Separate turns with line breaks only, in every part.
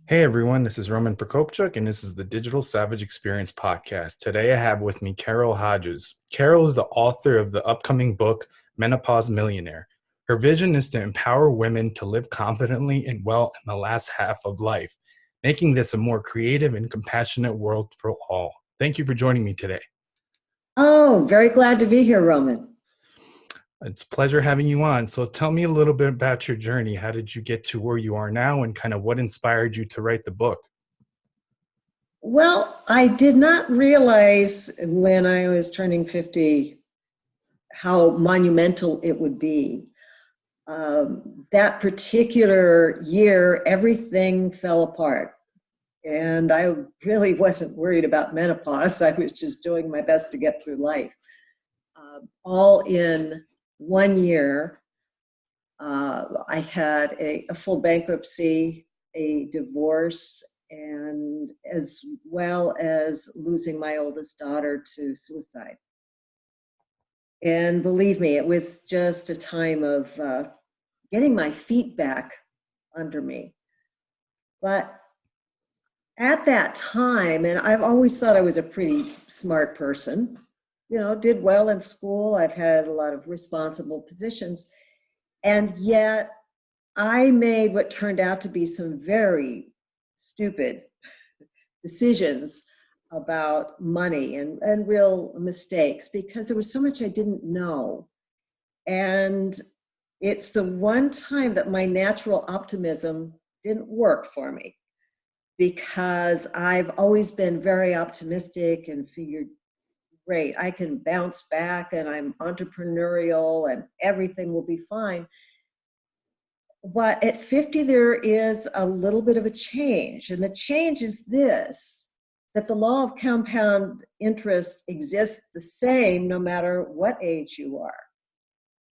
Hey everyone, this is Roman Prokopchuk, and this is the Digital Savage Experience podcast. Today I have with me Carole Hodges. Carole is the author of the upcoming book, Menopause Millionaire. Her vision is to empower women to live confidently and well in the last half of life, making this a more creative and compassionate world for all. Thank you for joining me today.
Oh, very glad to be here, Roman.
It's a pleasure having you on. So tell me a little bit about your journey. How did you get to where you are now, and kind of what inspired you to write the book?
Well, I did not realize when I was turning 50 how monumental it would be. That particular year, everything fell apart. And I really wasn't worried about menopause. I was just doing my best to get through life. All in 1 year, I had a full bankruptcy, a divorce, and as well as losing my oldest daughter to suicide. And believe me, it was just a time of getting my feet back under me. But at that time, and I've always thought I was a pretty smart person, did well in school. I've had a lot of responsible positions. And yet I made what turned out to be some very stupid decisions about money and real mistakes because there was so much I didn't know. And it's the one time that my natural optimism didn't work for me because I've always been very optimistic and figured, great, I can bounce back and I'm entrepreneurial and everything will be fine. But at 50, there is a little bit of a change. And the change is this, that the law of compound interest exists the same no matter what age you are.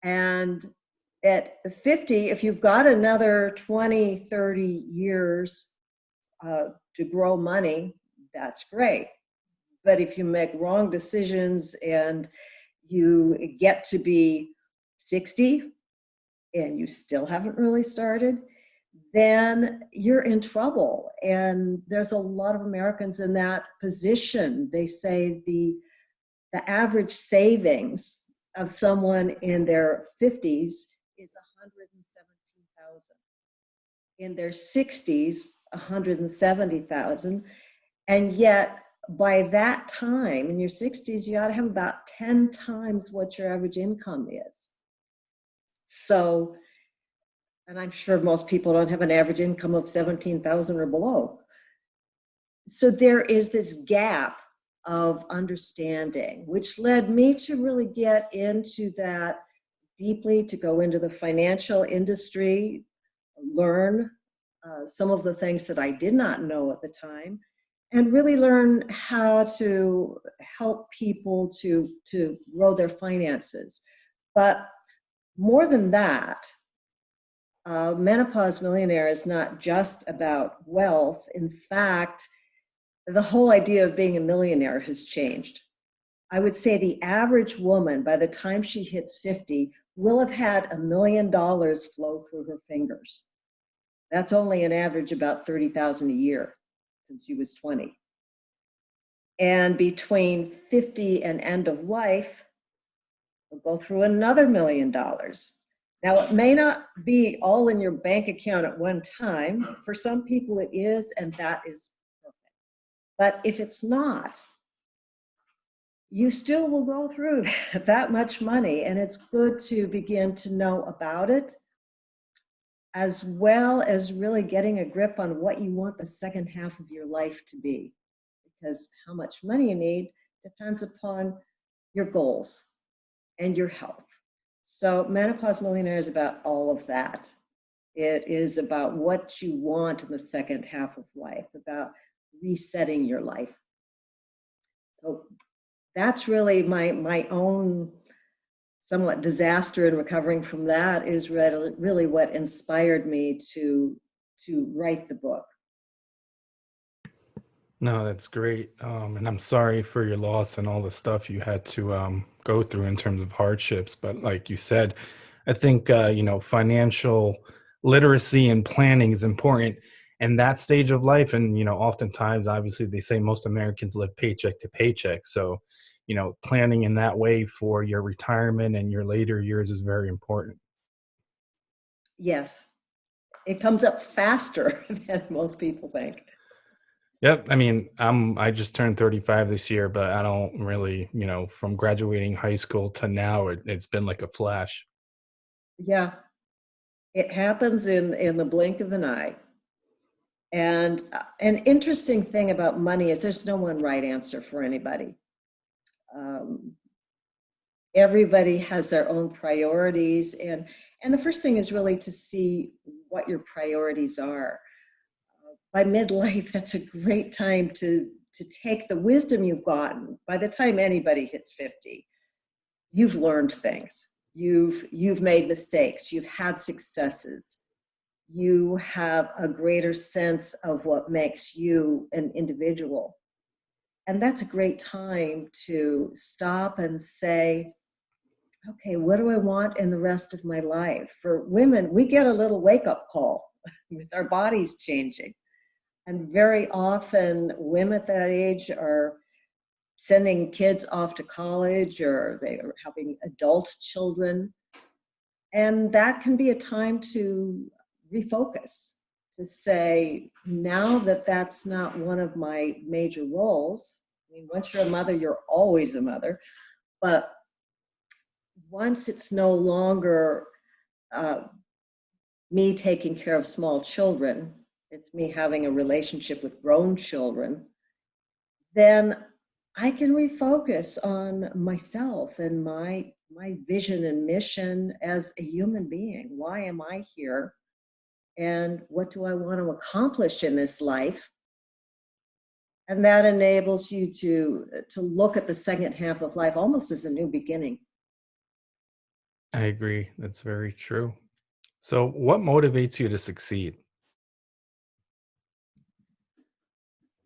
And at 50, if you've got another 20, 30 years to grow money, that's great. But if you make wrong decisions and you get to be 60, and you still haven't really started, then you're in trouble. And there's a lot of Americans in that position. They say the average savings of someone in their 50s is 117,000. In their 60s, 170,000. And yet by that time, in your 60s, you ought to have about 10 times what your average income is. So, and I'm sure most people don't have an average income of 17,000 or below. So there is this gap of understanding, which led me to really get into that deeply, to go into the financial industry, learn some of the things that I did not know at the time, and really learn how to help people to grow their finances. But more than that, Menopause Millionaire is not just about wealth. In fact, the whole idea of being a millionaire has changed. I would say the average woman, by the time she hits 50, will have had $1 million flow through her fingers. That's only an average about 30,000 a year since she was 20. And between 50 and end of life, will go through another $1 million. Now, it may not be all in your bank account at one time. For some people it is, and that is perfect. But if it's not, you still will go through that much money, and it's good to begin to know about it, as well as really getting a grip on what you want the second half of your life to be. Because how much money you need depends upon your goals and your health. So Menopause Millionaire is about all of that. It is about what you want in the second half of life, about resetting your life. So that's really my own somewhat disaster, and recovering from that is really what inspired me to write the book.
No, that's great. And I'm sorry for your loss and all the stuff you had to go through in terms of hardships. But like you said, I think, financial literacy and planning is important. and that stage of life. And oftentimes, obviously, they say most Americans live paycheck to paycheck. So planning in that way for your retirement and your later years is very important.
Yes, it comes up faster than most people think.
Yep. I mean, I just turned 35 this year, but I don't really, from graduating high school to now, it's been like a flash.
Yeah, it happens in the blink of an eye. And an interesting thing about money is there's no one right answer for anybody. Um, Everybody has their own priorities, and the first thing is really to see what your priorities are. By midlife, that's a great time to take the wisdom you've gotten. By the time anybody hits 50, you've learned things. You've made mistakes. You've had successes. You have a greater sense of what makes you an individual. And that's a great time to stop and say, okay, what do I want in the rest of my life? For women, we get a little wake-up call with our bodies changing. And very often, women at that age are sending kids off to college, or they are having adult children. And that can be a time to refocus, to say, now that that's not one of my major roles. I mean, once you're a mother, you're always a mother. But once it's no longer uh, me taking care of small children, it's me having a relationship with grown children, then I can refocus on myself and my vision and mission as a human being. Why am I here? And what do I want to accomplish in this life? And that enables you to look at the second half of life almost as a new beginning.
I agree. That's very true. So, what motivates you to succeed?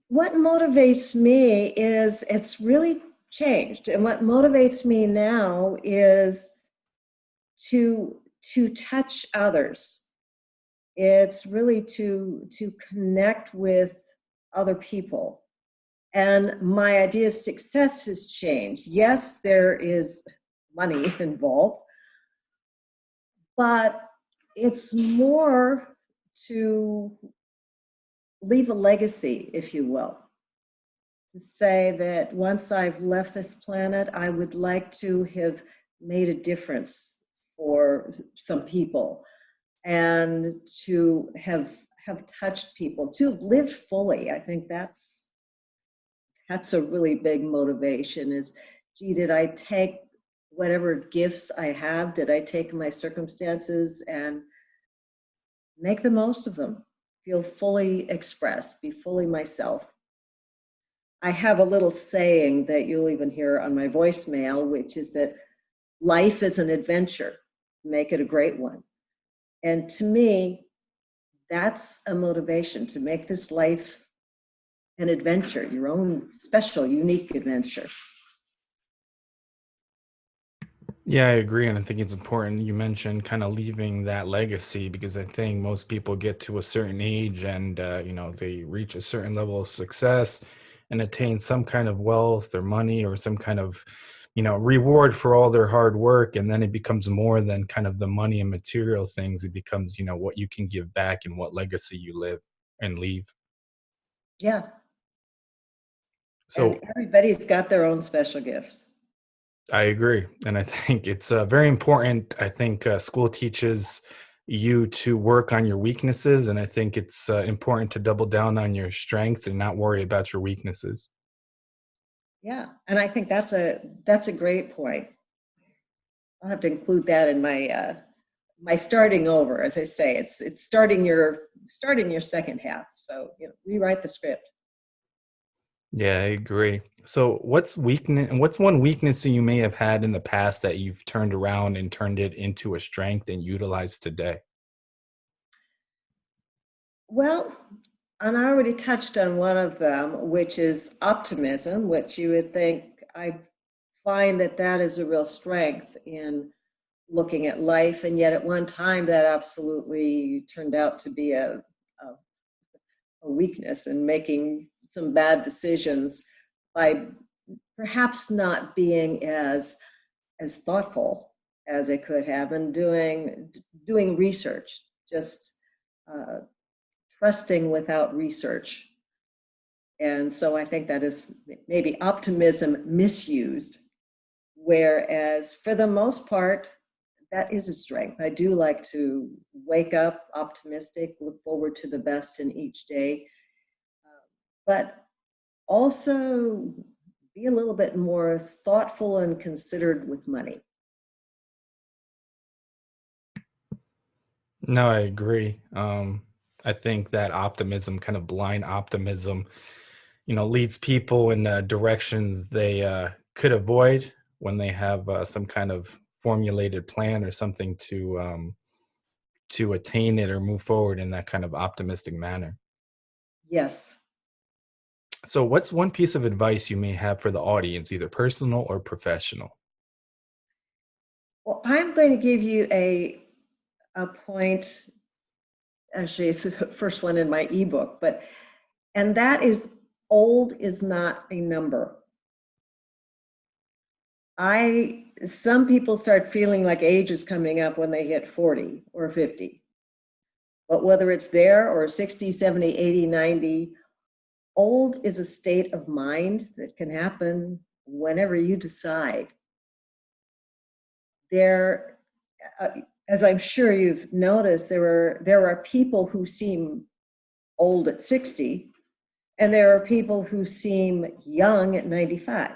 What motivates me is it's really changed. And what motivates me now is to touch others. It's really to connect with other people. And my idea of success has changed. Yes, there is money involved, but it's more to leave a legacy, if you will. To say that once I've left this planet, I would like to have made a difference for some people, and to have touched people, to have lived fully. I think that's a really big motivation is, gee, did I take whatever gifts I have, did I take my circumstances and make the most of them, feel fully expressed, be fully myself. I have a little saying that you'll even hear on my voicemail, which is that life is an adventure, make it a great one. And to me, that's a motivation, to make this life an adventure, your own special, unique adventure.
Yeah, I agree. And I think it's important you mentioned kind of leaving that legacy, because I think most people get to a certain age and, they reach a certain level of success and attain some kind of wealth or money or some kind of, reward for all their hard work. And then it becomes more than kind of the money and material things. It becomes, what you can give back and what legacy you live and leave.
Yeah, and
So
everybody's got their own special gifts.
I agree. And I think it's very important. I think school teaches you to work on your weaknesses. And I think it's important to double down on your strengths and not worry about your weaknesses.
Yeah, and I think that's a great point. I'll have to include that in my starting over. As I say, it's starting your second half. So rewrite the script.
Yeah, I agree. So what's one weakness that you may have had in the past that you've turned around and turned it into a strength and utilized today?
Well, and I already touched on one of them, which is optimism, which you would think I find that is a real strength in looking at life, and yet at one time that absolutely turned out to be a a weakness and making some bad decisions by perhaps not being as thoughtful as I could have, and doing research, just uh, trusting without research. And so I think that is maybe optimism misused, whereas for the most part, that is a strength. I do like to wake up optimistic, look forward to the best in each day, but also be a little bit more thoughtful and considered with money.
No, I agree. I think that optimism, kind of blind optimism, leads people in directions they could avoid when they have some kind of formulated plan or something to attain it or move forward in that kind of optimistic manner.
Yes.
So, what's one piece of advice you may have for the audience, either personal or professional?
Well, I'm going to give you a point. Actually, it's the first one in my ebook, and that is, old is not a number. Some people start feeling like age is coming up when they hit 40 or 50. But whether it's there or 60, 70, 80, 90, old is a state of mind that can happen whenever you decide. There, as I'm sure you've noticed, there are people who seem old at 60, and there are people who seem young at 95.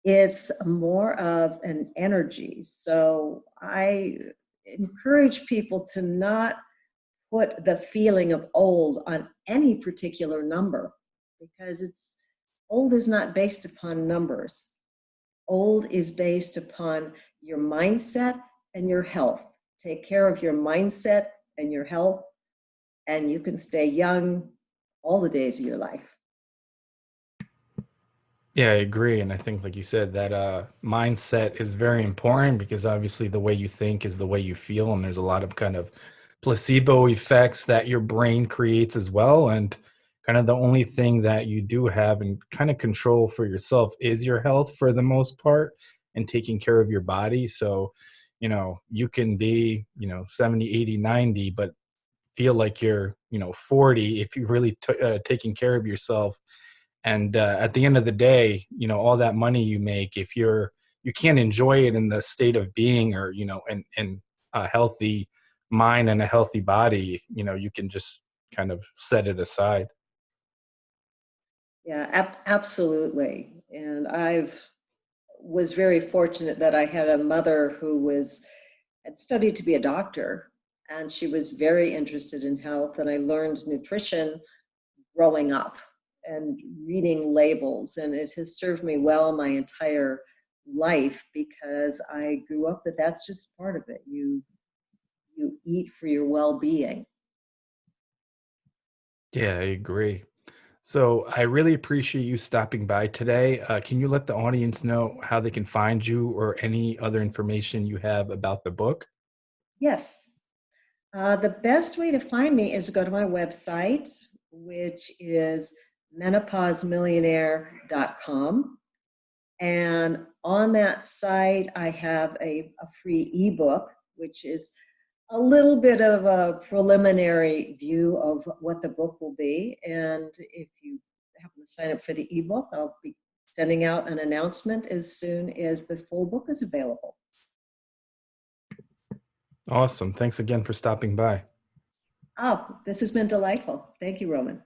It's more of an energy. So I encourage people to not put the feeling of old on any particular number, because old is not based upon numbers. Old is based upon your mindset and your health. Take care of your mindset and your health, and you can stay young all the days of your life.
Yeah, I agree. And I think, like you said, that mindset is very important because obviously the way you think is the way you feel. And there's a lot of kind of placebo effects that your brain creates as well. And kind of the only thing that you do have and kind of control for yourself is your health for the most part and taking care of your body. So, you can be, 70, 80, 90, but feel like you're, 40 if you really taking care of yourself. And at the end of the day, all that money you make, if you can't enjoy it in the state of being, or in a healthy mind and a healthy body, you can just kind of set it aside.
Yeah, absolutely. And I've was very fortunate that I had a mother who had studied to be a doctor, and she was very interested in health. And I learned nutrition growing up and reading labels, and it has served me well my entire life, because I grew up that that's just part of it. You eat for your well-being.
Yeah, I agree. So I really appreciate you stopping by today. Can you let the audience know how they can find you or any other information you have about the book?
Yes. The best way to find me is to go to my website, which is menopausemillionaire.com. And on that site, I have a free ebook, which is a little bit of a preliminary view of what the book will be. And if you happen to sign up for the ebook, I'll be sending out an announcement as soon as the full book is available.
Awesome. Thanks again for stopping by.
Oh, this has been delightful. Thank you, Roman.